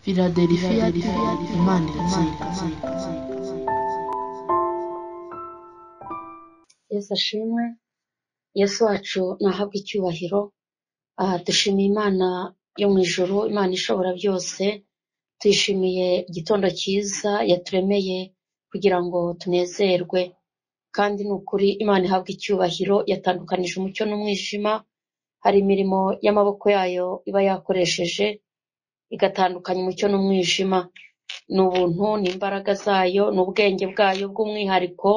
Philadelphia Imana iratsinda. Yesu ashimwe. Yesu wacu nahabwa icyubahiro. Dushimiye Imana yo mu ijuru, Imana ishobora byose. Tuyishimiye igitondo cyiza yaturemeye kugira ngo tunezerwe, kandi ni ukuri Imana ihabwa icyubahiro. Yatandukanije umucyo n'umwijima. Hari imirimo y'amaboko yayo iba yakoresheje igatandukanya umucyo n'umwijima. Ni ubuntu, ni imbaraga zayo, ni ubwenge bwayo bw'umwihariko.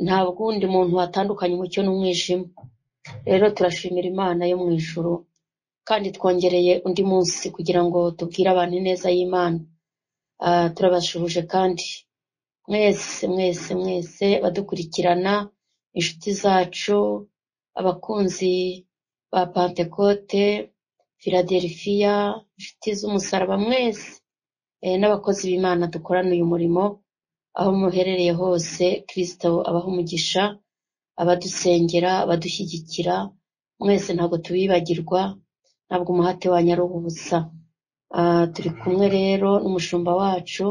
Nta bwundi muntu watandukanya umucyo n'umwijima. Rero turashimira Imana yo mu ijuru, kandi twongereye undi munsi kugira ngo tubwire abantu neza y'Imana. Turabashuhuje kandi mwese badukurikirana, inshuti zacu, abakunzi ba Pentecote, Philadelphia, inshuti z'umusaraba mwese, n'abakozi b'Imana dukorana uyu murimo aho muherereye hose. Kristo abaha umugisha, abadusengera, abadushyigikira mwese ntabwo tubibagirwa, ntabwo umuhate wanyu ari ubusa. Turi kumwe rero n'umushumba wacu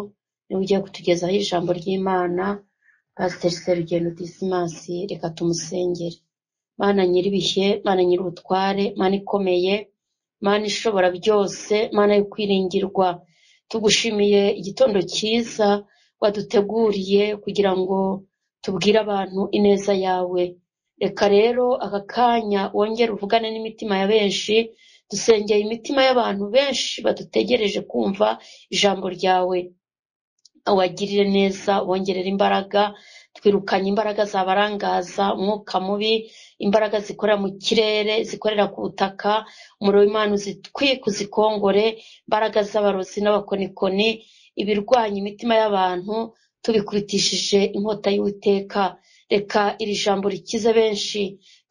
niwe ugiye kutugezaho ijambo ry'Imana, Pastor Serugendo Dismas. Reka tumusengere. Mana nyiribihe, Mana nyirubutware, Mana ikomeye, Mana ishobora byose, Mana yo kwiringirwa, tugushimiye igitondo cyiza waduteguriye kugira ngo tubwire abantu ineza yawe. Reka rero aka kanya wongere uvugane n'imitima ya benshi. Dusengeye imitima y'abantu benshi badutegereje kumva ijambo ryawe. Wagirire neza, wongerera imbaraga. Twirukanye imbaraga zabarangaza, umwuka mubi, imbaraga zikorera mu kirere, zikorera ku butaka. Umuriro w'Imana uzitwike, uzikongore. Imbaraga z'abarozi n'abakonikoni, ibirwanya imitima y'abantu, tubikubitishije inkota y'Uwiteka. Reka iri jambo rikize benshi,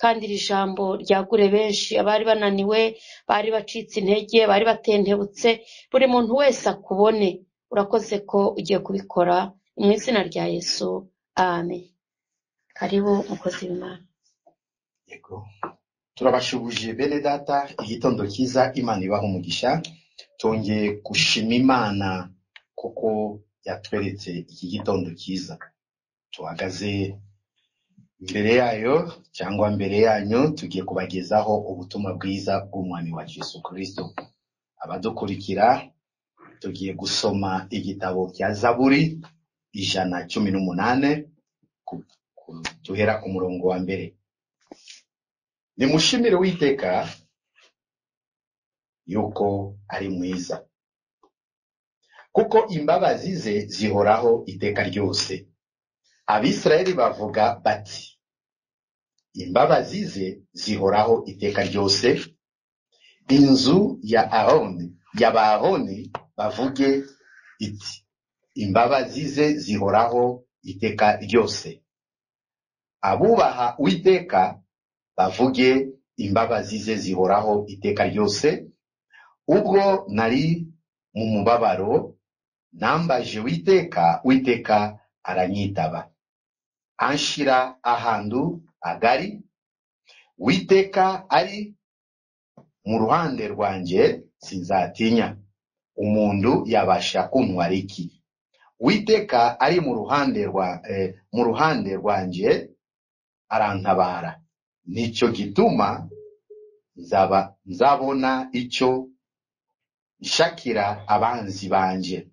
kandi iri jambo ryagure benshi. Abari bananiwe, bari bacitse intege, bari batentebutse, buri muntu wese akubone. Urakoze ko ugiye kubikora mu izina rya Yesu, amen. Karibu mukozi w'Imana. Yego, turabashubuje bene data, igitondo cyiza, Imana ibaha umugisha. Tongeye gushima Imana kuko yatweretse iki gitondo cyiza. Tuhagaze imbere yayo cyangwa mbere yanyu, tugiye kubagezaho ubutumwa bwiza bw'umwami wa Yesu Kristo. Abadukurikira, tugiye gusoma igitabo cya Zaburi 118 tuhera ku murongo wa mbere. Nimushimire Uwiteka yuko ari mwiza, kuko imbabazi ze zihoraho iteka ryose. Abisirayeli bavuga bati, imbabazi ze zihoraho iteka ryose. Inzu ya Aroni bavuge iti, imbabazi ze zihoraho iteka ryose. Abubaha Uwiteka bavuge, imbabazi ze zihoraho iteka ryose. Ubwo nari mu mubabaro, nambaje Uwiteka aranyitaba. Anshira ahantu agari. Uwiteka ari mu ruhande rwanjye, sinzatinya. Umuntu yabasha kuntwara iki? Uwiteka ari mu ruhande rwanjye arantabara. Nicyo gituma nzabona icyo nshakira abanzi banje.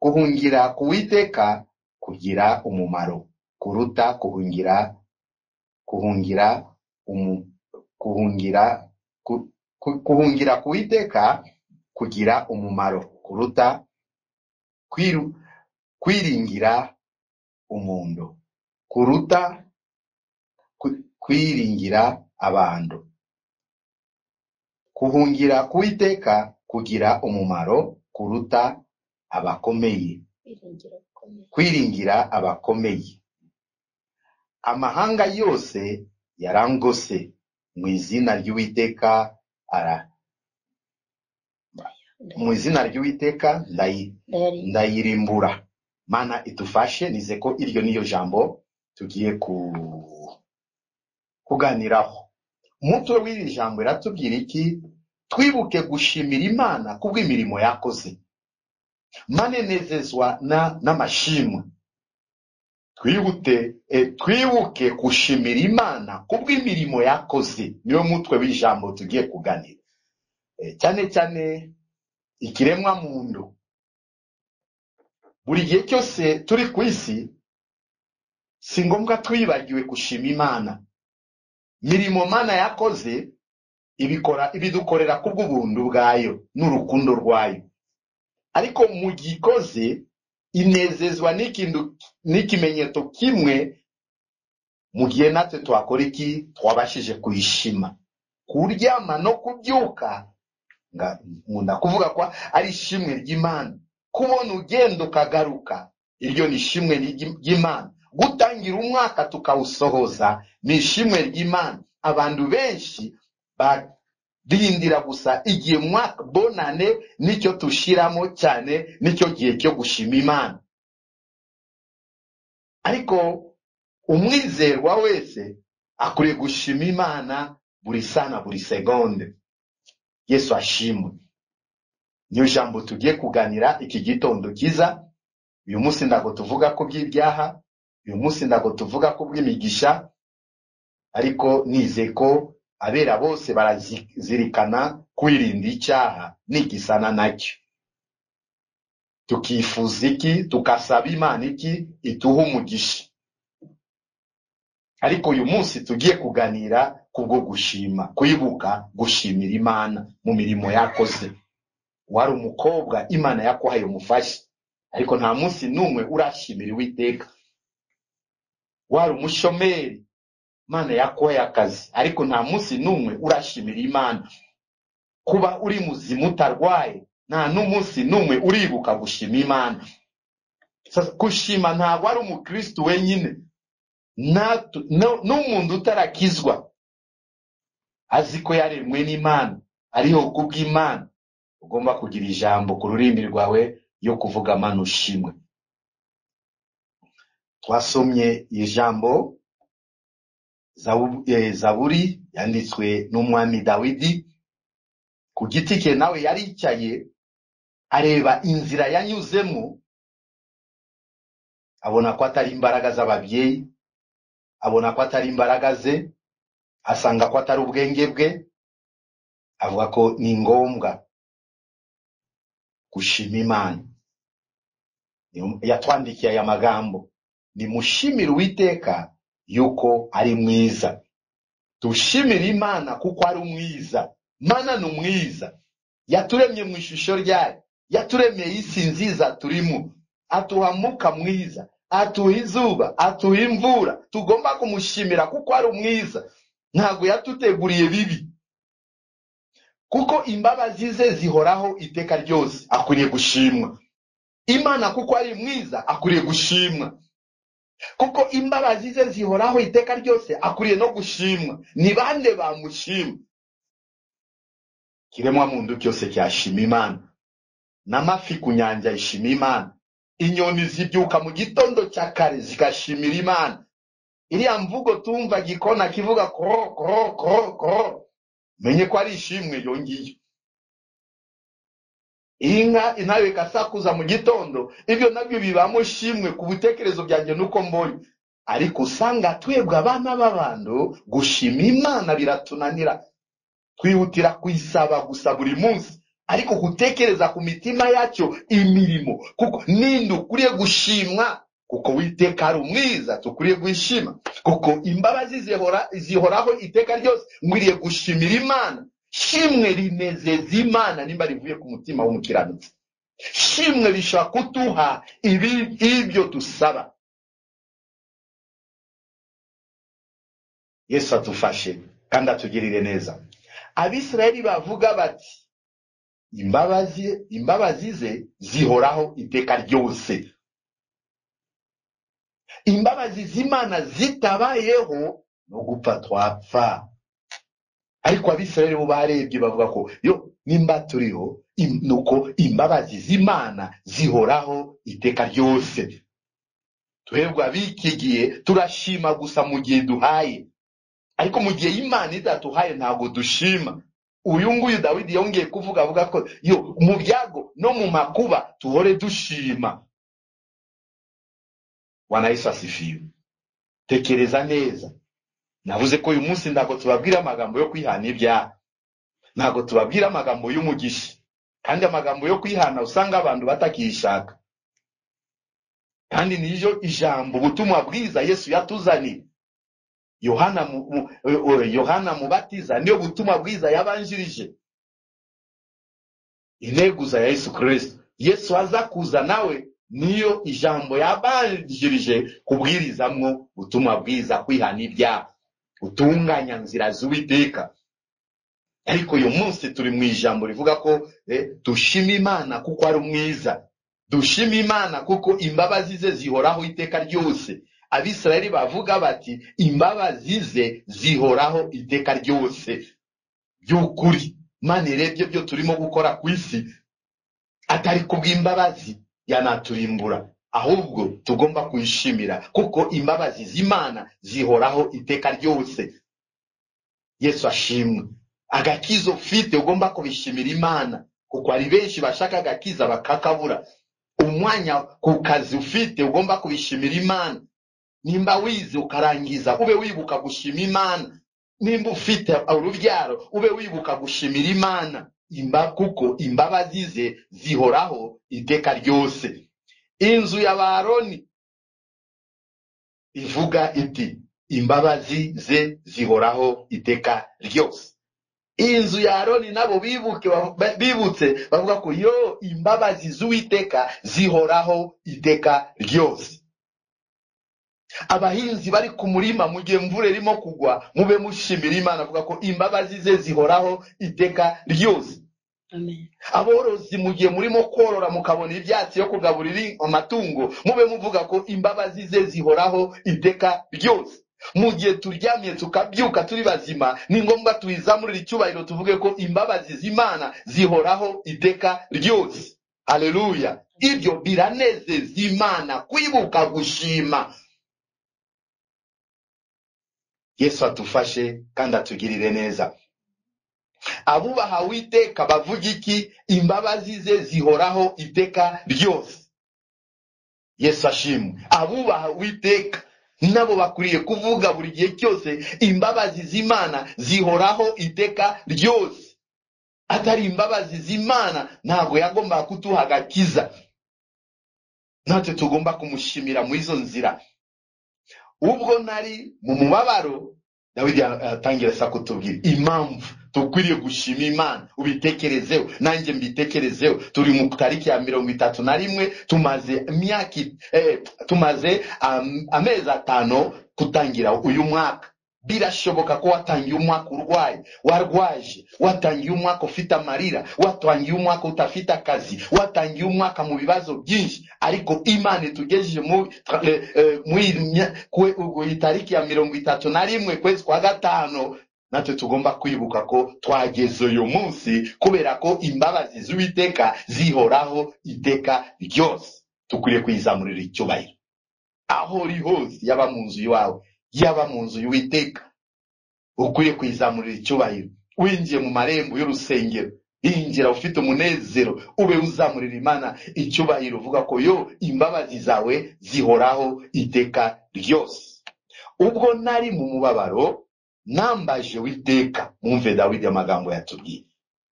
Guhungira ku Uwiteka kugira umumaro kuruta kuhungira ku Uwiteka kugira umumaro kuruta kwiringira umuntu, kuruta kwiringira abantu. Kuhungira ku Uwiteka kugira umumaro kuruta kwiringira abakomeye. Amahanga yose yarangose mu izina ry'Uwiteka ndayirimbura. Mana idufashe. Nize ko iryo niyo jambo tugiye kuganiraho. Umutwe w'iri jambo iratubwira iki? twibuke gushimira Imana kubw'imirimo yakoze. Manenezezwa n'amashimwe. Twibuke gushimira Imana kubw'imirimo yakoze. Niyo mutwe w'ijambo tugiye kuganira. Cyane cyane ikiremwa muntu. Buri gihe cyose turi ku isi, si ngombwa twibagiwe gushima Imana. Mirimo Mana yakoze ibidukorera kubw'ubuntu bwayo n'urukundo rwayo. Ariko mu gikoze inezezwa n'ikimenyetso kimwe mu gihe natwe twakora iki twabashije kuyishima. Kuryama no kubyuka nkunda kuvuga ko ari ishimwe ry'Imana. Kubona ugenda ukagaruka iryo ni ishimwe ry'Imana. Gutangira umwaka tukawusohoza ni ishimwe ry'Imana. Abantu benshi barindira gusa igihe mwaka bonane nicyo tushiramo cyane, nicyo gihe cyo gushima Imana. Ariko umwizerwa wese akwiye gushima Imana buri sana buri segonde. Yesu ashimwe. Niyo jambo tugiye kuganira iki gitondo kiza. Uyu munsi ndago tuvuga ko by'ibyaha, uyu munsi ndago tuvuga ko bw'imigisha, ariko nize ko abera bose barazirikana kwirinda icyaha n'igisana nacyo. Tukifuza iki, tukasaba Imana iki ituha umugisha. Ariko uyu munsi tugiye kuganira kubwo gushima, kwibuka gushimira Imana mu mirimo yakoze. Wari umukobwa Imana yakuhaye umufasha, ariko nta munsi numwe urashimira Uwiteka. Wari umushomeri Imana yakuhaye akazi, ariko nta munsi numwe urashimira Imana. Kuba uri muzima utarwaye, nta n'umunsi numwe uribuka gushima Imana. Kushima ntabwo ari umukristo wenyine, n'umuntu utarakizwa azi ko yaremwe n'Imana, ariho kubw'Imana. Ugomba kugira ijambo ku rurimi rwawe yo kuvuga Mana ushimwe. Twasomye ijambo Zaburi yanditswe n'umwami Dawidi. Ku giti cye nawe yaricaye areba inzira yanyuzemo, abona ko atari imbaraga z'ababyeyi, abona ko atari imbaraga ze, asanga ko atari ubwenge bwe. Avuga ko ni ngombwa gushima Imana. Yatwandikiye aya magambo: nimushimire Uwiteka yuko ari mwiza. Tushimire Imana kuko ari mwiza. Mana ni mwiza. Yaturemye mu ishusho ryayo, yaturemye isi nziza turimo, atuha mwuka mwiza, atuha izuba, atuha imvura. Tugomba kumushimira kuko ari mwiza. Ntabwo yatuteguriye bibi, kuko imbabazi ze zihoraho iteka ryose. Akwiriye gushimwa. Imana kuko ari mwiza akwiriye gushimwa, kuko imbabazi ze zihoraho iteka ryose. Akwiriye no gushimwa. Ni bande bamushima? Kiremwa muntu cyose cyashima Imana. N'amafi ku nyanja ishima Imana. Inyoni zibyuka mu gitondo cya kare zigashimira Imana. Iriya mvugo tumva gikona kivuga kro kro kro kro, menye ko ari ishimwe yongiye. Inka inawe kasakuza mu gitondo, ibyo nabyo bibamo ishimwe ku butekerezo byanjye nuko mbonye. Ariko usanga twebwe abana b'abantu gushima Imana biratunanira. Twihutira kuyisaba gusa buri munsi, ariko gutekereza ku mitima yacu imirimo. Kuko ninde ukuriye gushimwa? Kuko Uwiteka ari mwiza, tukuriye gushima. Kuko imbabazi zihoraho iteka ryose. Ngwiriye gushimira Imana. Shimwe rinezeza Imana nimba rivuye ku mutima w'umukiranutsi. Shimwe rishaka kutuha ibyo tusaba. Yesu atufashe kandi atugirire neza. Abisirayeli bavuga bati imbabazi ze zihoraho iteka ryose. Imbabazi z'Imana zitabayeho no gupfa twapfa. Ariko Abisirayeli bo barebye bavuga ko nimba turiho nuko imbabazi z'Imana zihoraho iteka ryose. Twebwe abikigiye turashima gusa mu gihe duhaye, ariko mu gihe Imana idatuhaye ntago dushima. uyu nguyu Dawidi yongeye kuvuga avuga ko yo mu byago no mu makuba tuhore dushima. Bwana Yesu asifiwe. Tekereza neza, navuze ko uyu munsi ntabwo tubabwira amagambo yo kwihana ibyaha, ntabwo tubabwira amagambo y'umugisha, kandi amagambo yo kwihana usanga abantu batakishaka. Kandi niyo ijambo ubutumwa bwiza Yesu yatuzaniye. Yohana mubatiza niyo butumwa bwiza yabanjirije. Integuza ya Yesu Kristo, Yesu aza kuza nawe niyo ijambo yabanjirije kubwirizamwo butumwa bwiza, kwihana ibyaha, utunganya nzira z'Uwiteka. Ariko uyu munsi turi mu ijambo rivuga ko dushima Imana kuko ari mwiza. Dushima Imana kuko imbabazi ze zihoraho iteka ryose. Abisirayeli bavuga bati imbabazi ze zihoraho iteka ryose. By'ukuri Imana irebye byo turimo gukora ku isi atari kubw'imbabazi yanaturimbura, ahubwo tugomba kuyishimira kuko imbabazi z'Imana zihoraho iteka ryose. Yesu ashimwe. Agakiza ufite ugomba kubishimira Imana kuko ari benshi bashaka agakiza bakakabura. Umwanya ku kazi ufite ugomba kubishimira Imana. Nimba wize ukarangiza ube wibuka gushima Imana. Nimba ufite urubyaro ube wibuka gushimira Imana. Kuko imbabazi ze zihoraho iteka ryose. Inzu ya Aroni ivuga iti imbabazi ze zihoraho iteka ryose. Inzu ya Aroni nabo bibutse bavuga ko yo imbabazi z'Uwiteka zihoraho iteka ryose. Abahinzi bari ku murima mu gihe imvura irimo kugwa mube mushimira Imana avuga ko imbabazi ze zihoraho iteka ryose. Amen. Aborozi mu gihe murimo korora mukabona ibyatsi yo kugaburira amatungo mube muvuga ko imbabazi ze zihoraho iteka ryose. Mu gihe turyamye tukabyuka turi bazima ni ngombwa tuyizamurira icyubahiro tuvuge ko imbabazi z'Imana zihoraho iteka ryose. Haleluya. Ibyo biranezeza Imana kwibuka gushima. Yesu atufashe kandi atugirire neza. Abubaha Uwiteka bavuga iki? Imbabazi ze zihoraho iteka ryose. Yesu ashimwe. Abubaha Uwiteka nabo bakuriye kuvuga buri gihe cyose imbabazi z'Imana zihoraho iteka ryose. Atari imbabazi z'Imana ntabwo yagomba kutuha agakiza. Natwe tugomba kumushimira muri izo nzira. Ubwo nari mu mubabaro Dawidi atangira sa kutubwira impamvu tukwiriye gushima Imana. Ubitekerezeho nanjye mbitekerezeho. Turi mu tariki ya 31 tumaze amezi 5 kutangira uyu mwaka. Birashoboka ko watangiye umwaka urwaye, warwaje, watangiye umwaka ufite amarira, watangiye umwaka utafite akazi, watangiye umwaka mu bibazo byinshi, ariko Imana tugejeje mu tariki ya 31 kwezi kwa gatano. Natwe tugomba kwibuka ko twageze uyu munsi kubera ko imbabazi z'Uwiteka zihoraho iteka ryose. Tukwiriye kwizamurira icyubahiro aho uri hose, yaba mu nzu yawe yaba mu nzu y'Uwiteka. Ukwiriye kwizamurira icyubahiro. Winjiye mu marembo y'urusengero, injira ufite umunezero, ube uzamurira Imana icyubahiro uvuga ko yo imbabazi zawe zihoraho iteka ryose. Ubwo nari mu mubabaro nambaje Uwiteka. Mwumve Dawidi amagambo yatubwiye.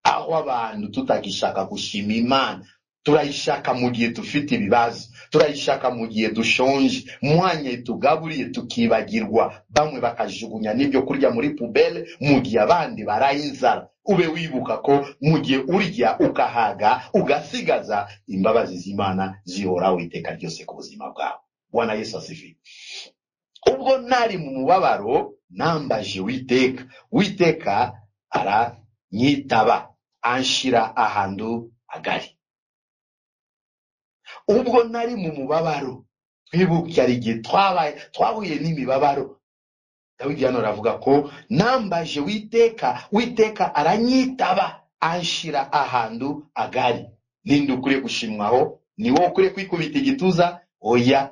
Aho abantu tutagishaka gushima Imana, turayishaka mu gihe dufite ibibazo, turayishaka mu gihe dushonje, mwanya tugaburiye tukibagirwa, bamwe bakajugunya n'ibyo kurya muri pubele mu gihe abandi barayinzara. Ube wibuka ko mu gihe urya ukahaga ugasigaza, imbabazi z'Imana zihoraho iteka ryose ku buzima bwawe. Bwana Yesu asifiwe. Ubwo nari mu mubabaro nambaje Uwiteka. Uwiteka aranyitaba anshira ahantu hagari. Ubwo nari mu mubabaro, twibuke ari igihe twahuye n'imibabaro. Dawidi hano aravuga ko nambaje Uwiteka, Uwiteka aranyitaba anshira ahantu hagari. Ninde ukwiye gushimwaho? Ni wowe ukwiye kwikubita igituza? Oya,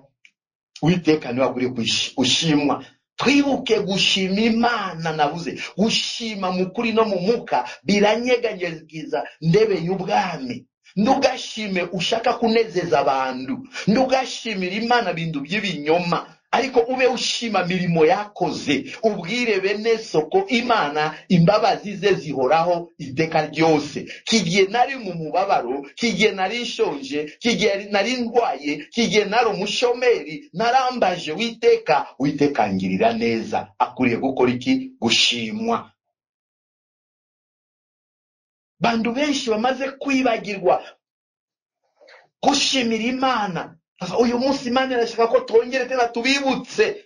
Uwiteka niwe ukwiye ushimwa. twibuke gushima Imana. Navuze gushima mu kuri no mu muka biranyeganyeza ndebe y'ubwami. Ndugashime ushaka kunezeza abantu, ndugashimira Imana bintu by'ibinyoma, ariko ube ushima mirimo yakoze. Ubwire bene soko Imana imbabazi ze zihoraho iteka ryose. Kigiye nari mu mubabaro, kigiye nari nshonje, kigiye nari ndwaye, kigiye nari umushomeri, narambaje Uwiteka ngirira neza. Akuriye gukora iki? Gushimwa. Bandu benshi bamaze kwibagirwa gushimira Imana. Uyu munsi Imana irashaka ko twongere tena tubibutse.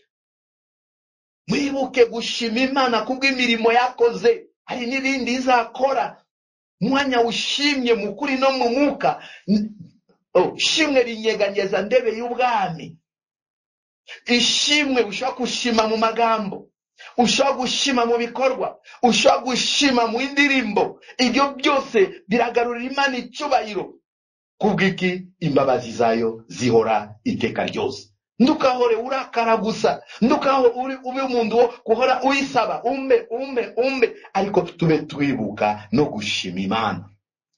Mwibuke gushima Imana kubw'imirimo yakoze, hari n'ibindi izakora. Mwanya ushimye mu kuri no mu mwuka, shimwe rinyeganyeza ndebe y'ubwami. Ishimwe ushaka gushima mu magambo, ushaka gushima mu bikorwa, ushaka gushima mu indirimbo. Ibyo byose biragarurira Imana icyubahiro. Kubwiki imbabazi zayo zihora iteka ryose. Ndukahore urakara gusa, ndukaho ube umuntu wo guhora uyisaba umbe, ariko tube twibuka no gushima Imana.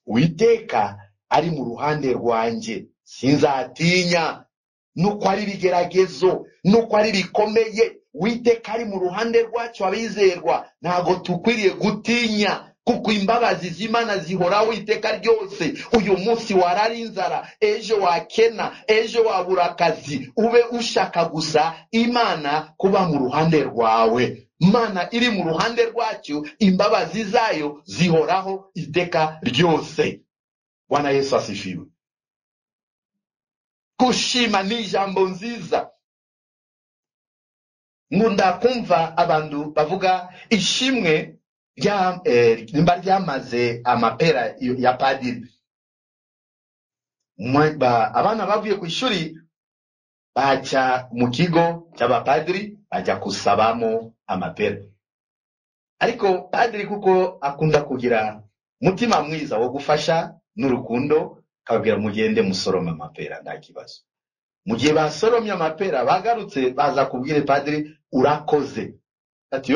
Uwiteka ari mu ruhande rwanjye, sinzatinya. Nuko ari bigeragezo, nuko ari bikomeye, Uwiteka ari mu ruhande rwacu abizerwa, ntago tukwiriye gutinya, kuko imbabazi z'Imana zihoraho iteka ryose. Uyu munsi warari inzara, ejo wakena, ejo wabura akazi, ube ushaka gusa Imana kuba mu ruhande rwawe. Imana iri mu ruhande rwacu, imbabazi zayo zihoraho iteka ryose. Bwana Yesu asifiwe. Kushima ni ijambo nziza. Nkunda kumva abantu bavuga ishimwe nimba ryamaze amapera ya padiri. Abana bavuye ku ishuri baca mu kigo cy'abapadiri bajya kusabamo amapera. Ariko padiri kuko akunda kugira mutima mwiza wo gufasha n'urukundo, kabwira mugende musoroma amapera nta kibazo. Mu gihe basoromye amapera bagarutse baza kubwire padiri urakoze. Ati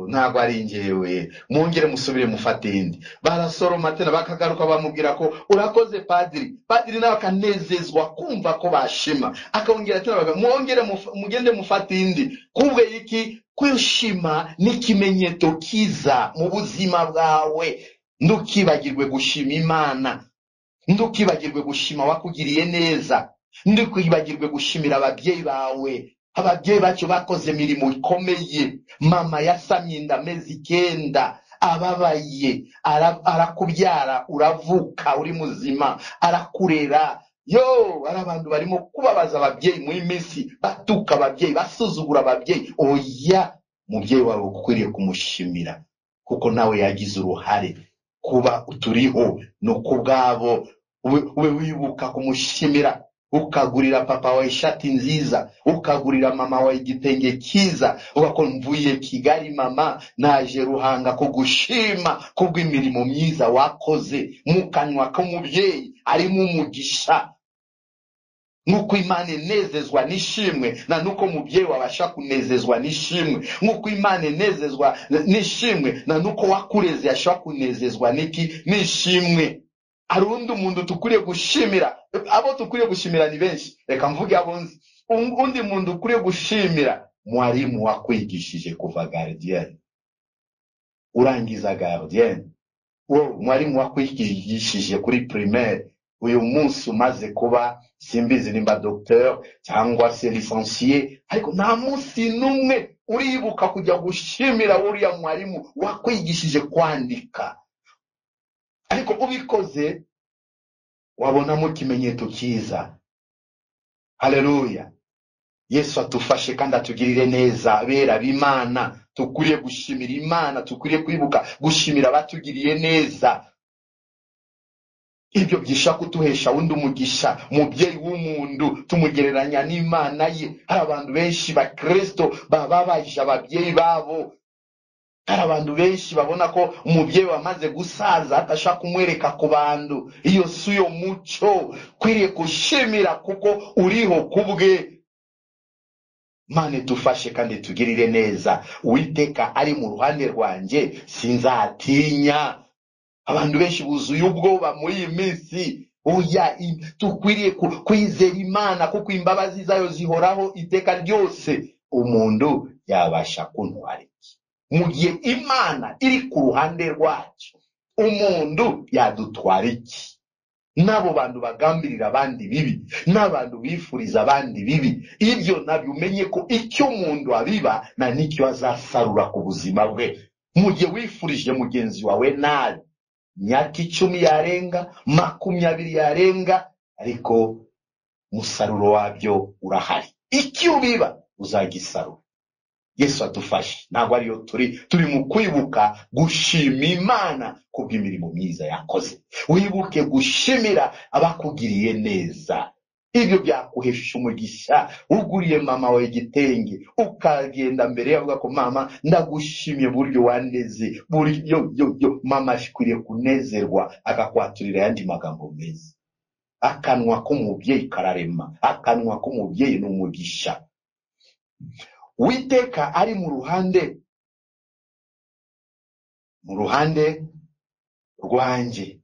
ntabwo ari njyewe, mwongere musubire mufate indi. Barasoroma tena bakagaruka bamubwira ko urakoze padiri. Padiri nawe akanezezwa kumva ko bashima, akongera tena mwongere mugende mufate indi. Kumve iki? Kwishima ni kimenyetso kiza mu buzima bwawe. Ndukibagirwe gushima Imana, ndukibagirwe gushima wakugiriye neza, ndukibagirwe gushimira ababyeyi bawe. Ababyeyi bacu bakoze mirimo ikomeye. Mama yasamye inda amezi 9, ababaye, arakubyara, uravuka uri muzima, arakurera. Ari abantu barimo kubabaza ababyeyi muri minsi, batuka ababyeyi, basuzugura ababyeyi. Oya, mubyeyi wawe ukwiriye kumushimira, kuko nawe yagize uruhare kuba uturiho. No kubwabo ube wibuka kumushimira. Ukagurira papa wa ishati nziza, ukagurira mama wa igitenge cyiza, ugako mvuye Kigali mama, naje Ruhanga kugushima kubw'imirimo myiza wakoze. Mu kanwa k'umubyeyi arimo umugisha. Nuko Imana inezezwa nishimwe, na nuko mubyeyi wabasha kunezezwa nishimwe. Nuko Imana inezezwa nishimwe, na nuko wakureze yasha kunezezwa nishimwe. Arundi umuntu tukuriye gushimira. Abo tukuriye gushimira ni benshi, reka mvuge abonzi. Undi muntu ukuriye gushimira, mwarimu wakwigishije kuva gardien urangiza gardien. Mwarimu wakwigishije kuri primaire, uyu munsi umaze kuba simbizi nimba docteur cyangwa se licencié, ariko nta munsi numwe uribuka kujya gushimira uriya mwarimu wakwigishije kwandika. Ariko ubikoze wabonamo kimenyetso cyiza. Haleluya. Yesu atufashe kandi atugirire neza. Bera b'Imana tukuriye gushimira Imana, tukuriye kwibuka gushimira abatugiriye neza. Ibyo byisha kutuhesha wundi umugisha. Mubyeyi w'umuntu tumugereranya n'Imana ye. Hari abantu benshi ba Kristo bababaje ababyeyi babo. Hari abantu benshi babona ko umubyeyi wamaze gusaza atashaka kumwereka ku bantu. Iyo suyo muco kwiriye gushimira kuko uriho kubwe. Mane dufashe kandi tugirire neza. Uwiteka ari mu ruhande rwanjye sinzatinya. Abantu benshi buzuye ubwoba muri iyi minsi. Oya, tukwiriye kwizera Imana kuko imbabazi zayo zihoraho iteka ryose. Umuntu yabasha kuntwara iki? Mu gihe Imana iri ku ruhande rwacu, umuntu yadutwara iki? Nabo bantu bagambirira abandi bibi, n'abantu bifuriza abandi bibi, ibyo nabyo umenye ko icyo umuntu abiba na nicyo azasarura ku buzima bwe. Mu gihe wifurije mugenzi wawe nabi, myaka 10 yarenga, 20 yarenga, ariko musaruro wabyo urahari. Icyo ubiba uzagisarura. Yesu adufashe. Ntabwo ariyo turi mu kwibuka gushima Imana kubw'imirimo myiza yakoze. Wibuke gushimira abakugiriye neza. Ibyo byakuhesha umugisha. Uguriye mama wawe igitenge, ukagenda mbere yavuga ko mama ndagushimye buryo wandeze, buryo mama ashikwiriye kunezerwa, akakwaturira yandi magambo meza. Akanwa k'umubyeyi kararema, akanwa k'umubyeyi n'umugisha. Uwiteka ari mu ruhande rwanjye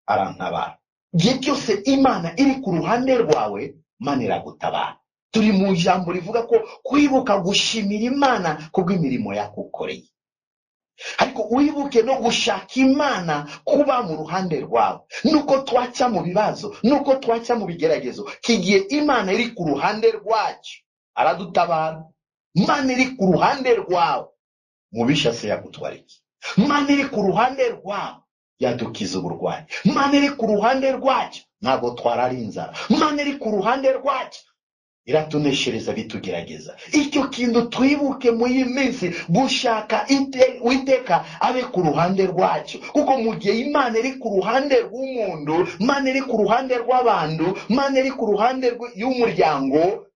arantabara. Igihe cyose Imana iri ku ruhande rwawe, Imana iragutabara. Turi mu ijambo rivuga ko kwibuka gushimira Imana kubw'imirimo yakukoreye. Ariko wibuke no gushaka Imana kuba mu ruhande rwawe. Nuko twaca mu bibazo, nuko twaca mu bigeragezo, kigiye Imana iri ku ruhande rwacu, aradutabara. Imana iri ku ruhande rwawe, mubisha se yakutwara iki? Imana iri ku ruhande rwawe, yadukiza uburwayi. Imana iri ku ruhande rwacu, ntabwo twarara inzara. Imana iri ku ruhande rwacu, iratuneshereza bitugerageza. Icyo kintu twibuke mu iyi minsi, gushaka Uwiteka abe ku ruhande rwacu. Kuko mu gihe Imana iri ku ruhande rw'umuntu, Imana iri ku ruhande rw'abantu, Imana iri ku ruhande y'umuryango,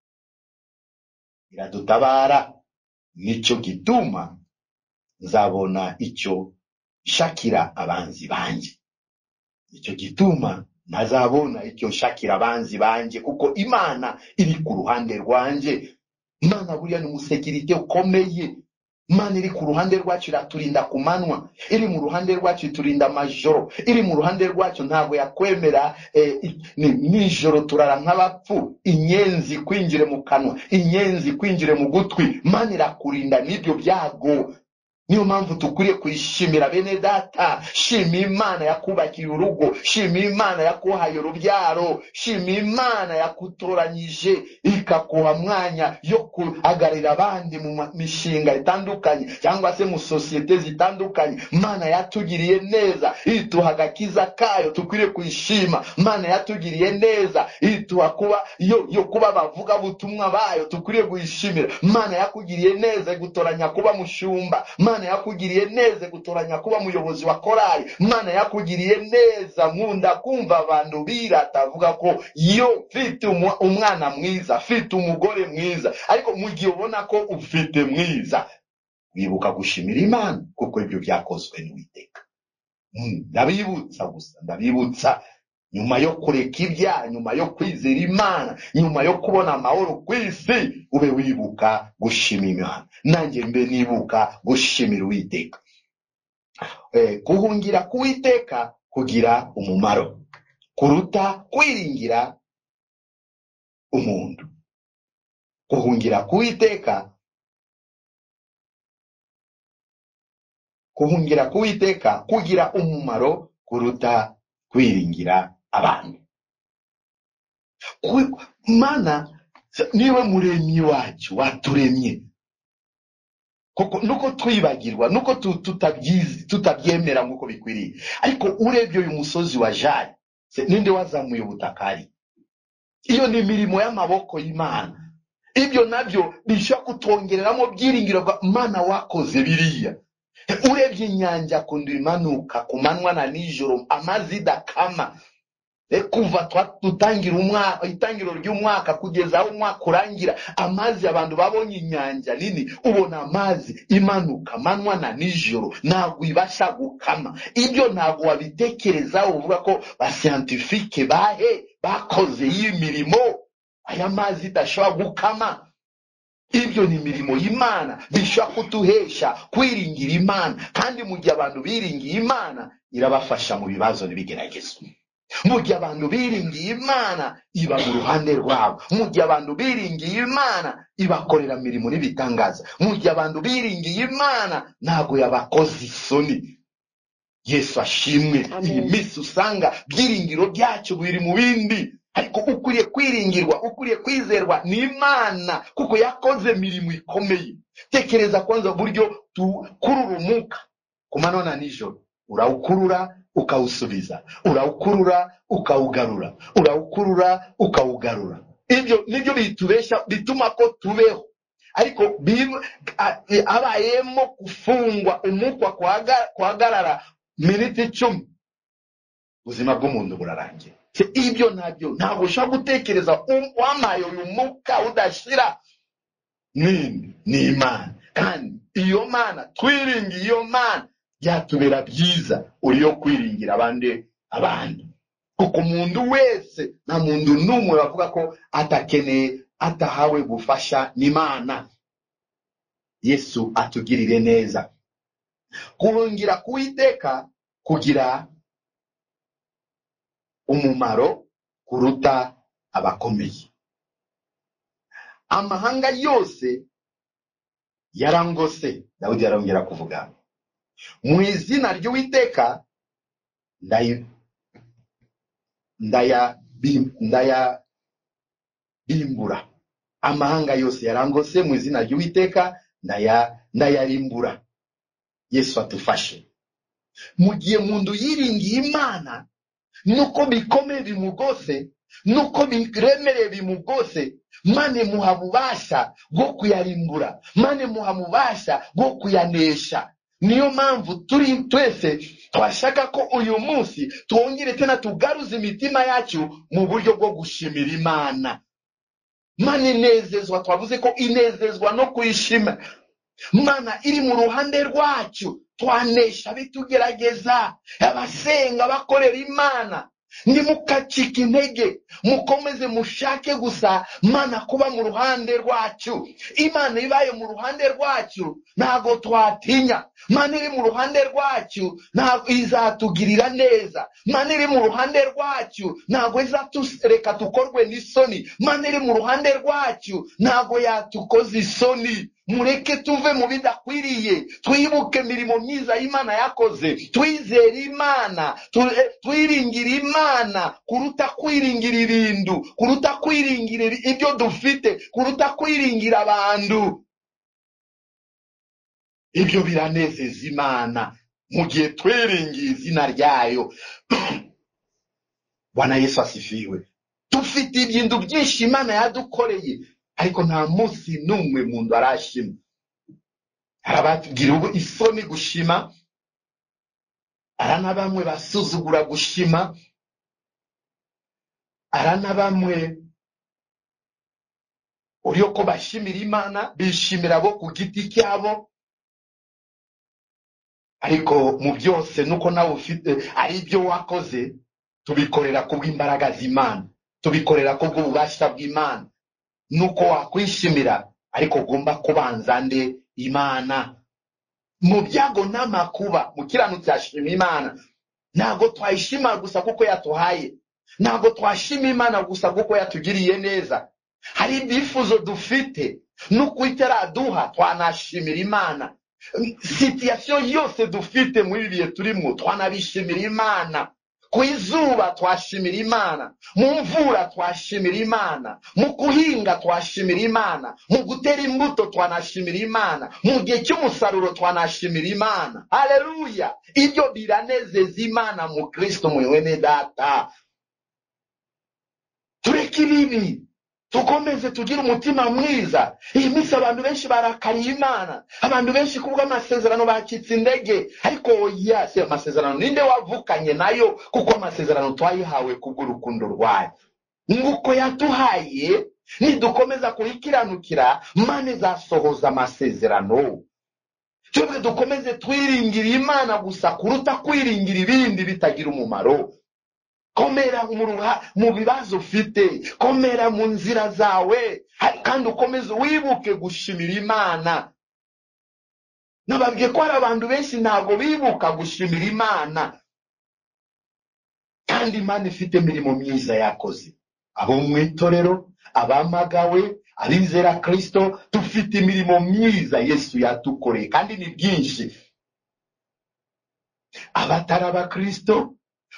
iradutabara. Nicyo gituma nzabona icyo shakira abanzi banje. Nicyo gituma ntazabona icyo shakira abanzi banje, kuko Imana iri ku ruhande rwanje. Imana buriya ni umusekirite ukomeye. Imana iri ku ruhande rwacu, iraturinda ku manywa, iri mu ruhande rwacu iturinda amajoro, iri mu ruhande rwacu ntabwo yakwemera nijoro turara nk'abapfu, inyenzi kwinjire mu kanwa, inyenzi kwinjire mu gutwi. Imana irakurinda n'ibyo byago. Niyo mpamvu tukwiriye kuyishimira bene data. Shima Imana yakubakiye urugo, shima Imana yakuhaye urubyaro, shima Imana yakutoranyije ikakuha mwanya yo kuhagarira abandi mu mishinga itandukanye cyangwa se mu sosiyete zitandukanye. Imana yatugiriye neza, ituha agakiza kayo, tukwiriye kuyishima. Imana yatugiriye neza, ituha kuba yo kuba bavuga butumwa bayo, tukwiriye kuyishimira. Imana yakugiriye neza gutoranya kuba mushumba. Imana yakugiriye neza gutoranya kuba muyobozi wa korali. Imana yakugiriye neza. Nkunda kumva abantu birata avuga ko yo mfite umwana mwiza, mfite umugore mwiza, ariko mu gihe ubona ko ufite mwiza, wibuka gushimira Imana kuko ibyo byakozwe n'Uwiteka. Ndabibutsa nyuma yo kureka ibyaha, nyuma yo kwizera Imana, nyuma yo kubona amahoro ku isi, ube wibuka gushimira Imana. Nanjye mbe nibuka gushimira Uwiteka. Guhungira ku Uwiteka kugira umumaro kuruta kwiringira umuntu. Guhungira ku Uwiteka, guhungira ku Uwiteka kugira umumaro kuruta kwiringira abantu. Mana niwe muremyi wacu, waturemye. Nuko twibagirwa, nuko tutabyemera nk'uko bikwiriye. Ariko urebye uyu musozi wa Jari, ninde wazamuye ubutakari? Iyo ni imirimo y'amaboko y'Imana. Ibyo nabyo bishobora kutongereramo byiringiro bwa Mana wakoze biriya. Urebye inyanja kundi imanuka ku manywa na nijoro, amazi dakama. Kuva tutangira itangiro ry'umwaka kugeza aho umwaka urangira, amazi abantu babonye inyanja nini, ubona amazi imanuka manywa na nijoro, ntabwo ibasha gukama. Ibyo ntabwo wabitekereza uvuga ko ba scientifique bakoze iyi mirimo, aya mazi idashobora gukama. ibyo ni imirimo y'Imana bishobora kuduhesha kwiringira Imana, kandi mu gihe abantu biringiye Imana irabafasha mu bibazo n'ibigeragezo. Mu gihe abantu biringiye Imana iba mu ruhande rwabo. Mu gihe abantu biringiye Imana ibakorera imirimo n'ibitangaza. Mu gihe abantu biringiye Imana ntago yabakoze isoni. Yesu ashimwe. Iyi minsi usanga byiringiro byacu biri mu bindi, ariko ukuriye kwiringirwa, ukuriye kwizerwa ni Imana, kuko yakoze imirimo ikomeye. Tekereza kwanza buryo tukurura umwuka ku manywa na nijoro. Urawukurura ukawusubiza, urawukurura ukawugarura, urawukurura ukawugarura. Ibyo nibyo bitubesha, bituma ko tubeho. Ariko abayemo kufungwa umwuka kwagarara miniti 10, ubuzima bw'umuntu burarangiye. Ibyo ntabwo ushobora gutekereza wamaye uyu mwuka udashira. Ni Imana, kandi iyo Mana twiringiye, iyo Mana yatubera byiza uriyo kwiringira abandi. Kuko umuntu wese, nta muntu n'umwe bavuga ko atakeneye, atahawe gufasha n'Imana. Yesu atugirire neza. Kurungira kuwiteka kugira umumaro kuruta abakomeye. Amahanga yose yarangose, Dawidi yarongera kuvuga, mu izina ry'Uwiteka ndayabimbura. Amahanga yose yarangose, mu izina ry'Uwiteka ndayarimbura. Yesu atufashe. Mu gihe umuntu yiringiye Imana, nuko bikomeye bimugose, nuko biremereye bimugose, Imana imuha bubasha bwo kuyarimbura, Imana imuha bubasha bwo kuyanesha. Niyo mpamvu turi twese twashaka ko uyu munsi twongere tena tugaruza imitima yacu mu buryo bwo gushimira Imana. Imana inezezwa, twavuze ko inezezwa no kuyishima. Imana iri mu ruhande rwacu, twanesha bitugerageza. Abasenga bakorera Imana, nimukacika intege, mukomeze mushake gusa Imana kuba mu ruhande rwacu. Imana ibaye mu ruhande rwacu ntago twatinya. Imana iri mu ruhande rwacu ntago izatugirira neza. Imana iri mu ruhande rwacu ntago izatureka tukorwe n'isoni. Imana iri mu ruhande rwacu ntago yatukoza isoni. Mureke tuve mu bidakwiriye, twibuke imirimo myiza y'Imana yakoze, twizere Imana, twiringire Imana kuruta kwiringira ibintu, kuruta kwiringira ibyo dufite, kuruta kwiringira abantu. Ibyo biranezeza Imana mu gihe twiringiye izina ryayo. Bwana Yesu asifiwe. Dufite ibintu byinshi Imana yadukoreye, ariko nta munsi n'umwe muntu arashima. Harabatubwira isoni gushima, arana bamwe basuzugura gushima, arana bamwe uriyo ko bashimira Imana bishimira bo ku giti cyabo. Ariko mu byose nuko nawe ufite ari byo wakoze, tubikorera kubw'imbaraga z'Imana, tubikorera kubw'ububasha bw'Imana. Nuko wakwishimira, ariko ugomba kubanza nde Imana. Mu byago n'amakuba mukiranutsi ashima Imana. Ntago twayishima gusa kuko yatuhaye, ntago twashima Imana gusa kuko yatugiriye neza. Hari ibyifuzo dufite, nuko itaraduha twanashimira Imana. Situation yose dufite muri bihe turimo twanabishimira Imana. Ku izuba twashimira Imana, mu mvura twashimira Imana, mu kuhinga twashimira Imana, mu gutera imbuto twanashimira Imana, mu gihe cy'umusaruro twanashimira Imana. Haleluya! Ibyo biranezeza Imana mu Kristo mwene data. Tureke ibibi, tukomeze tugire umutima mwiza. Iyi minsi abantu benshi barakariye Imana, abantu benshi kubwo amasezerano bakitse indege. Ariko oya, se amasezerano ninde wavukanye nayo? Kuko amasezerano twayihawe kubw'urukundo rwayo. Nguko yatuhaye, nidukomeza kuyikiranukira, Imana izasohoza amasezerano. Twebwe dukomeze twiringira Imana gusa kuruta kwiringira ibindi bitagira umumaro. komera mu bibazo ufite, komera mu nzira zawe, kandi ukomeze wibuke gushimira Imana. Nababwiye ko hari abantu benshi ntabwo bibuka gushimira Imana, kandi Imana ifite imirimo myiza yakoze. Abo mu itorero, abamagawe, abizera Kristo, dufite imirimo myiza Yesu yatukoreye, kandi ni byinshi. Abatari abakristo,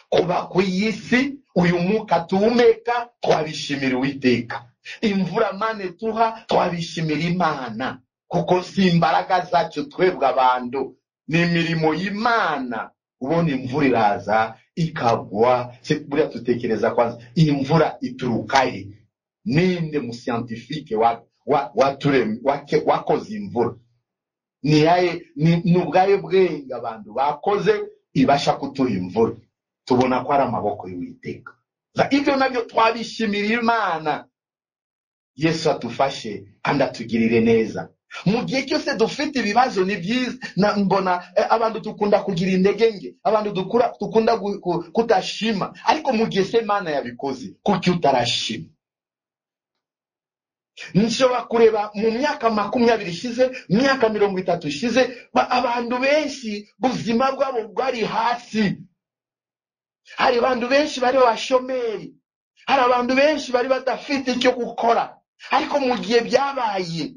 kuba ku isi, uyu mwuka tuhumeka, twabishimira Uwiteka. Imvura Imana ituha, twabishimira Imana, kuko si imbaraga zacu twebwe abantu, ni imirimo y'Imana. Ubona imvura iraza ikagwa, buriya tutekereza kwanza iyi mvura ituruka he? Ninde mu scientifique wakoze imvura? Ni ubwayo bwenge abantu bakoze ibasha kutuha imvura. Tubona ko ari amaboko y'Uwiteka. Ibyo nabyo twabishimira Imana. Yesu atufashe kandi atugirire neza. Mu gihe cyose dufite ibibazo ni byiza, mbona abantu dukunda kugira intege nke, abantu dukunda kudashima, ariko mu gihe se Imana yabikoze, kuki utarashima? Nshobora kureba mu myaka 20 ishize, myaka 30 ishize, abantu benshi buzima bwabo bwari hasi. Hari abantu benshi bari bashomeri, hari abantu benshi bari badafite icyo gukora, ariko mu gihe byabaye,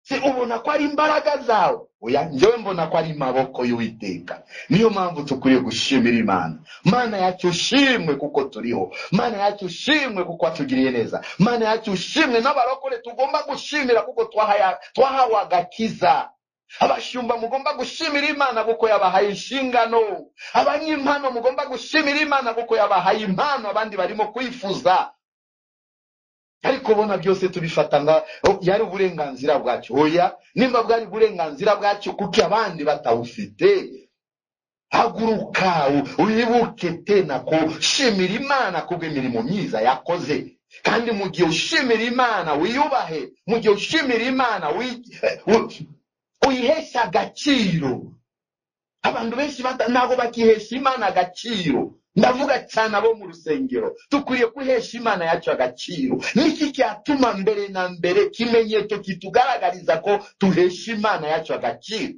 se ubona ko ari imbaraga zawe? Oya, njyewe mbona ko ari maboko y'Uwiteka. Niyo mpamvu tukwiriye gushimira Imana. Mana yacu ushimwe kuko turiho, Mana yacu ushimwe kuko atugiriye neza, Mana yacu ushimwe. N'abarokore tugomba gushimira kuko twahawe agakiza. Abashumba mugomba gushimira Imana kuko yabahaye inshingano. Abanyimpano mugomba gushimira Imana kuko yabahaye impano abandi barimo kwifuza. Ariko bona byose tubifatanga yari uburenganzira bwacu. Oya, nimba bwari uburenganzira bwacu kuko abandi batawufite, haguruka uyibuke tena kushimira Imana kubw'imirimo myiza yakoze. Kandi mu gihe ushimira Imana wiyubahe, mu gihe ushimira Imana uyihesha agaciro. Abantu benshi ntago bakihesha Imana agaciro. Ndavuga cyane abo mu rusengero, tukwiriye kwihesha Imana yacu agaciro. Niki cyatuma mbere na mbere kimenyetso kitugaragariza ko tuhesha Imana yacu agaciro?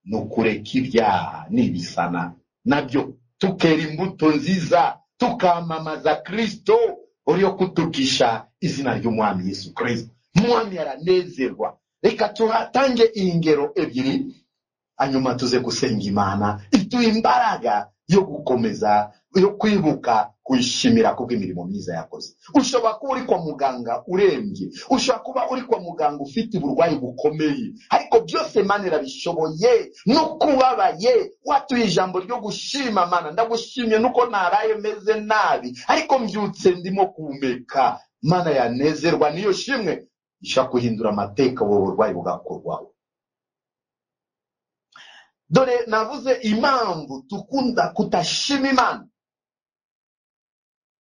Nukureka ibyaha n'ibisana nabyo, tukera imbuto nziza, tukamamaza Kristo uriyo kutukisha izina ry'Umwami Yesu Kristo. Mwami yaranezerwa. Reka tuhatange ingero ebyiri, hanyuma tuze gusenga Imana ituha imbaraga yo gukomeza, yo kwibuka kuyishimira kubw'imirimo myiza yakoze. Ushobora kuba uri kwa muganga urembye, ushobora kuba uri kwa muganga ufite uburwayi bukomeye, ariko byose Imana irabishoboye. No kubabaye watuye ijambo ryo gushima, Mana ndagushimye nuko naraye meze nabi, ariko mbyutse ndimo kumeka. Mana yanezerwa, niyo shimwe ishaka kuhindura amateka, wowe burwayi bugakorwaho. Dore navuze impamvu tukunda kutashima Imana.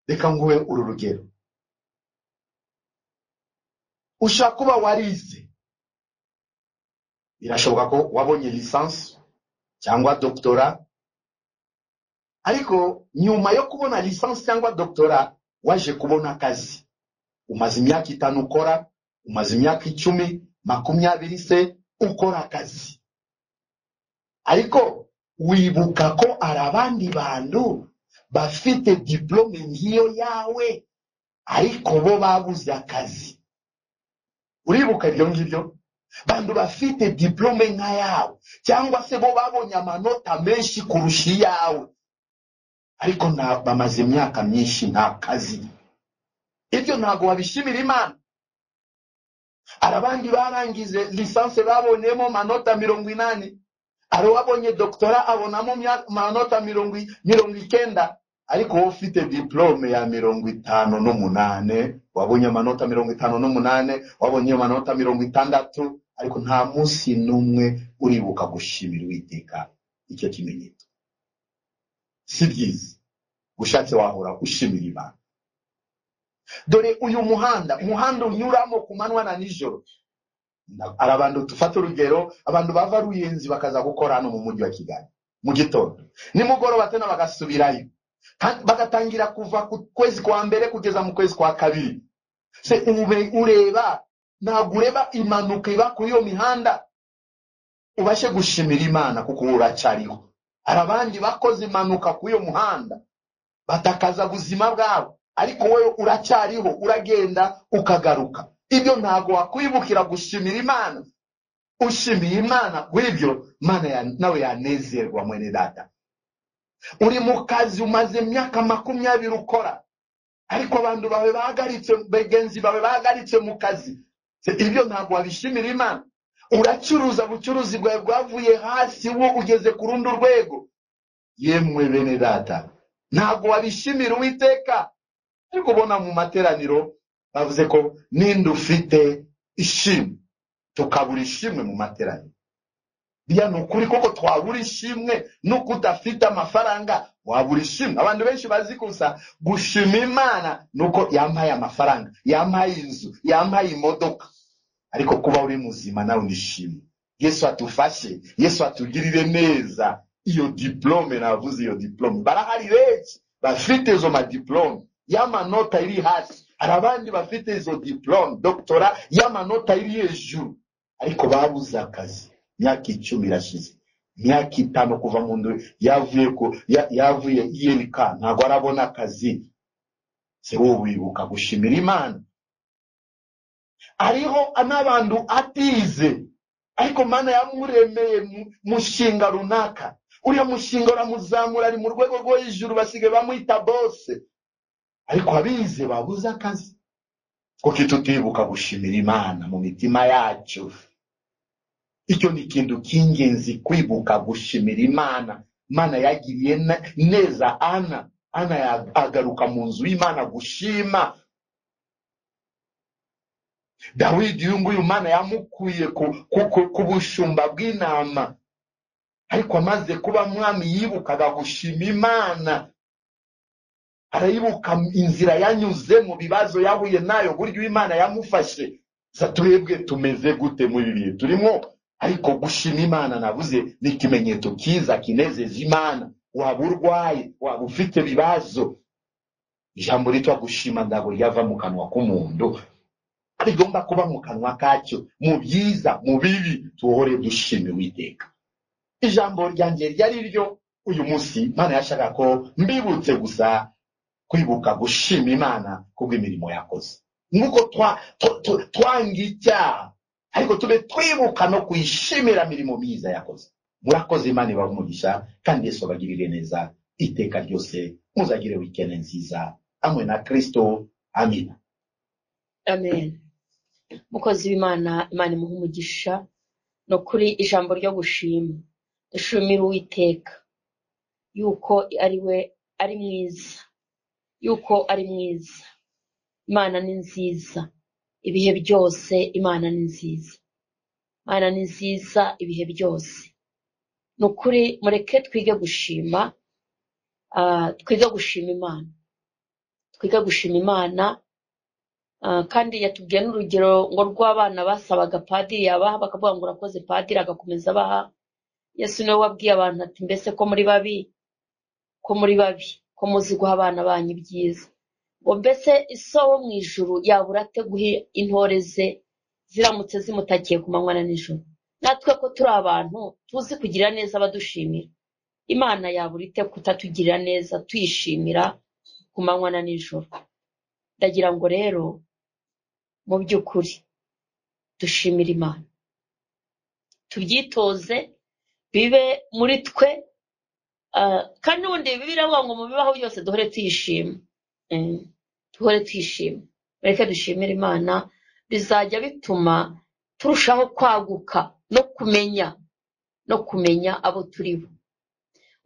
Reka nguhe uru rugero. Ushaka kuba warize, birashoboka ko wabonye lisansi cyangwa doktora, ariko nyuma yo kubona lisansi cyangwa doktora waje kubona akazi. Umaze imyaka 5 ukora, umaze imyaka 10, 20 se ukora akazi, ariko wibuka ko arabandi bantu bafite diplome ngiyo yawe, ariko bo babuze akazi. Uribuka ibyo ngibyo? Bantu bafite diplome nka yawe, cyangwa se bo babonye amanota menshi kurusha yawe, ariko bamaze imyaka myinshi nta kazi. Ibyo ntago wabishimira Imana. Arabandi barangize lisansi babonyemo manota 80, ari wabonye doktora abonamo manota 90, ariko wowe ufite diplome ya 58, wabonye amanota 58, wabonye amanota 60, ariko nta munsi n'umwe uribuka gushimira Uwiteka icyo kimenyetso. Si byiza. Ushatse wahora ushimira Imana. Dore uyu muhanda unyuramo ku manywa na nijoro. Arabantu tufata urugero, abantu bava Ruyenzi bakaza gukora hano mu mujyi wa Kigali mu gitondo, nimugoroba tena bagasubirayo. bagatangira kuva ku kwezi kwa mbere kugeza mu kwezi kwa kabiri. Se ureba ntabwo ureba impanuka iba kuri iyo mihanda ubashe gushimira Imana kuko uracyariho. Hari abandi bakoze impanuka kuri iyo muhanda batakaza ubuzima bwabo, ariko wowe uracyariho, uragenda ukagaruka. Ibyo ntabwo wakwibukira gushimira Imana. Ushimiye Imana kw'ibyo, Imana nawe yanezerwa. Mwene data, uri mu kazi umaze imyaka 20 ukora, ariko abantu bawe bahagaritse, bagenzi bawe bahagaritse mu kazi, ibyo ntabwo wabishimira Imana. Uracuruza, ubucuruzi bwawe bwavuye hasi, wo ugeze ku rundi rwego. Yemwe bene data, ntabwo wabishimira Uwiteka. Ariko ubona mu materaniro bavuze ko ninde ufite ishimwe, tukabura ishimwe mu materaniro. Bya nukuri koko twabura ishimwe, nuko udafite amafaranga wabura ishimwe. Abantu benshi bazi gusa gushima Imana nuko yampaye amafaranga, yampaye inzu, yampaye imodoka. Ariko kuba uri muzima nawe nishimwe. Yesu atufashe, Yesu atugirire neza. Iyo diplome navuze, iyo diplome barahari benshi bafite izo diplome y'amanota iri hasi. Hari abandi bafite izo diplome doctora y'amanota iri hejuru, ariko babuze akazi. Myaka 10 irashize, myaka 5 kuva mu ndo yavuye ILK, ntabwo arabona akazi. Se wowe wibuka gushimira Imana. Ariho n'abantu atize, ariko Mana yamuremeye mushinga runaka. Uriya mushinga uramuzamura, ari mu rwego rwo hejuru, basige bamwita bose, ariko abize babuze akazi. Kuko tutibuka gushimira Imana mu mitima yacu. Icyo ni ikintu cy'ingenzi, kwibuka gushimira Imana. Imana yagiriye neza Ana agaruka mu nzu y'Imana gushima. Dawidi nguyu Imana yamukuye ku bushumba bw'intama, ariko amaze kuba mwami yibukaga gushima Imana. Arayibuka inzira yanyuze, mu bibazo yahuye nayo, buryo Imana yamufashe. Twebwe tumeze gute muri bihe turimo? Ariko gushima Imana navuze ni ikimenyetso kiza kinezeza Imana. Waba urwaye, waba ufite ibibazo, ijambo ritwa gushima ndago ryava mu kanwa k'umuntu, rigomba kuba mu kanwa kacyo. Mu byiza, mu bibi, tuhore dushime Uwiteka. Ijambo ryanjye ryari ryo uyu munsi, Imana yashaka ko mbibutse gusa kwibuka gushima Imana kubw'imirimo yakoze. Nuko twanga icyaha, ariko tube twibuka no kuyishimira imirimo myiza yakoze. Murakoze, Imana ibahe umugisha, kandi Yesu abagirire neza iteka ryose. Muzagire weekend nziza hamwe na Kristo. Amina. Amen. Mukozi w'Imana, Imana imuhe umugisha. No kuri ijambo ryo gushima, dushimira Uwiteka yuko ari mwiza, yuko ari mwiza. Imana ni nziza ibihe byose. Imana ni nziza, Imana ni nziza ibihe byose. Nukuri mureke twige gushima, twige gushima Imana, twige gushima Imana. Kandi yatubwiye n'urugero ngo rw'abana basabaga padiri yabaha, bakavuga ngo urakoze padiri, agakomeza abaha. Yesu niwe wabwiye abantu ati mbese ko muri babi, ko muzi guha abana banyu ibyiza, ngo mbese iso wo mu ijuru yabura ate guha intore ze ziramutse zimutakiye ku manywa na nijoro? Natwe ko turi abantu tuzi kugira neza abadushimira, Imana yabura ite kutatugirira neza tuyishimira ku manywa na nijoro? Ndagira ngo rero mu by'ukuri dushimira Imana, tubyitoze, bibe muri twe. Kandi ubundi Bibiliya iravuga ngo mu bibaho byose duhore tuyishima, duhore tuyishima. Reka dushimire Imana, bizajya bituma turushaho kwaguka no kumenya abo turi bo.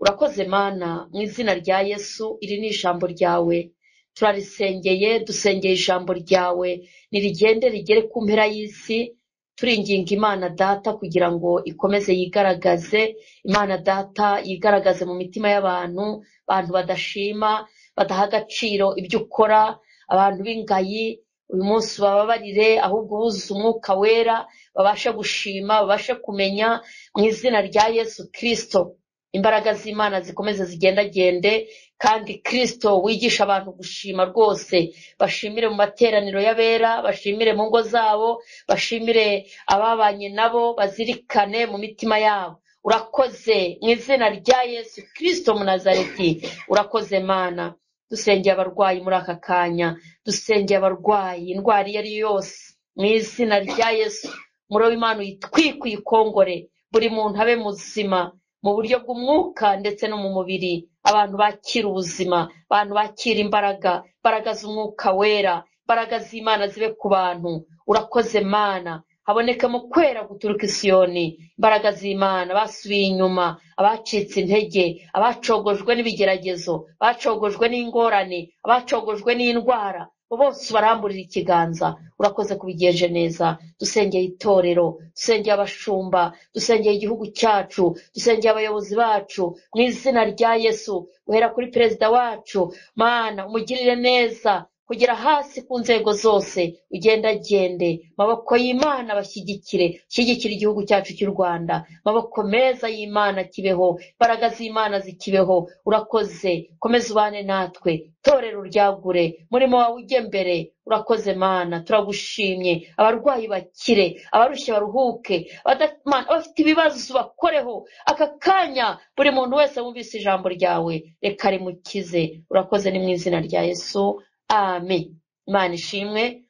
Urakoze Mana, mu izina rya Yesu. Iri ni ijambo ryawe, turarisengeye, dusengeye ijambo ryawe nirigende rigere ku mpera y'isi. Turinginga Imana Data kugira ngo ikomeze yigaragaze. Imana Data yigaragaze mu mitima y'abantu, abantu badashima, badaha agaciro ibyo ukora, abantu b'ingayi. Uyu munsi bababarire, ahubwo buzuze umwuka wera, babashe gushima, babashe kumenya. Mu izina rya Yesu Kristo, imbaraga z'Imana zikomeze zigendagende kandi Kristo wigisha abantu gushima rwose, bashimire mu materaniro y'abera, bashimire mu ngo zabo, bashimire ababanye nabo, bazirikane mu mitima yabo. Urakoze mu izina rya Yesu Kristo mu Nazareti. Urakoze Mana. Dusengeye abarwayi muri aka kanya, dusengeye abarwayi indwara iyo ari yo yose mu izina rya Yesu. Umuriro w'Imana uyitwike uyikongore, buri muntu abe muzima mu buryo bw'umwuka ndetse no mu mubiri. Abantu bakira ubuzima, abantu bakira imbaraga z'umwuka wera, imbaraga z'Imana zibe ku bantu. Urakoze Mana. Haboneke mu kwera guturuka i Siyoni imbaraga z'Imana. Basubiye inyuma, abacitse intege, abacogojwe n'ibigeragezo, abacogojwe n'ingorane, abacogojwe n'indwara, bose baramburira ikiganza. Urakoze kubigenje neza. Dusengeye itorero, dusengeye abashumba, dusengeye igihugu cyacu, dusengeye abayobozi bacu mu izina rya Yesu. Uhera kuri perezida wacu Mana, umugirire neza kugera hasi ku nzego zose, ugendagende. Maboko y'Imana bashyigikire igihugu cyacu cy'u Rwanda. Maboko meza y'Imana kibeho, imbaraga z'Imana zikibeho. Urakoze, komeza ubane natwe, torero ryagure, murimo wawe ujye mbere. Urakoze Mana, turagushimye. Abarwayi bakire, abarushye baruhuke, abafite ibibazo bakoreho aka kanya. Buri muntu wese wumvise ijambo ryawe reka rimukize. Urakoze ni mu izina rya Yesu, amen. Imana ishimwe.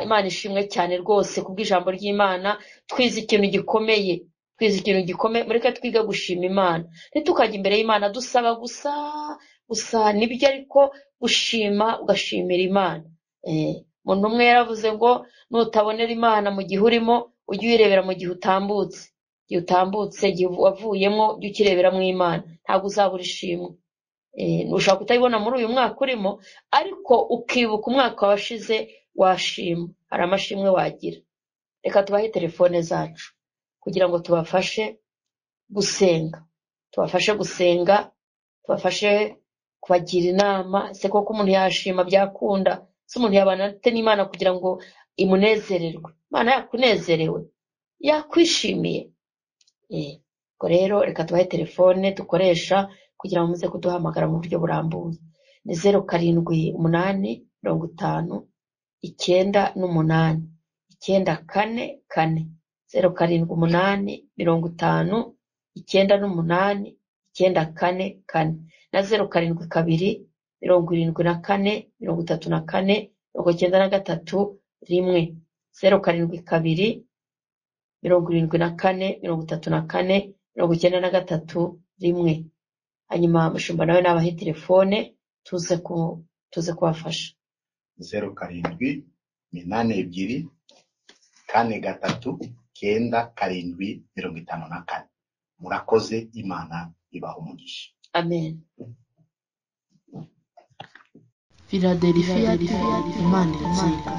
Imana ishimwe cyane rwose kubw'ijambo ry'Imana. Twize ikintu gikomeye, mureke twiga gushima Imana. Ntitukajya imbere y'Imana dusaba gusa nibyo, ariko gushima ugashimira Imana. Umuntu umwe yaravuze ngo nutabonera Imana mu gihe urimo, ujye uyirebera mu gihe utambutse. Igihe utambutse, igihe wavuyemo, ujye ukireberamo Imana, ntabwo uzabura ishimwe. Ushobora kutabibona muri uyu mwaka urimo, ariko ukibuka umwaka washize washima, hari amashimwe wagira. Reka tubahe telefone zacu kugira ngo tubafashe gusenga, tubafashe kubagira inama. Se koko umuntu yashima byakunda? Se umuntu yabana ate n'Imana kugira ngo imunezererwe? Imana yakunezerewe, yakwishimiye. Ubwo rero reka tubahe telefone dukoresha kugira ngo muze kuduhamagara mu buryo burambuye. Ni 0788 50 98 944, 0788 50 98 944, na 0722 74 34 93 1, 0722 74 34 93 1. Hanyuma mushumba nawe nabahe telefone tuze kubafasha. 07 82 43 97 54. Murakoze, Imana ibaha umugisha. Amen. Philadelphia, Imana iratsinda.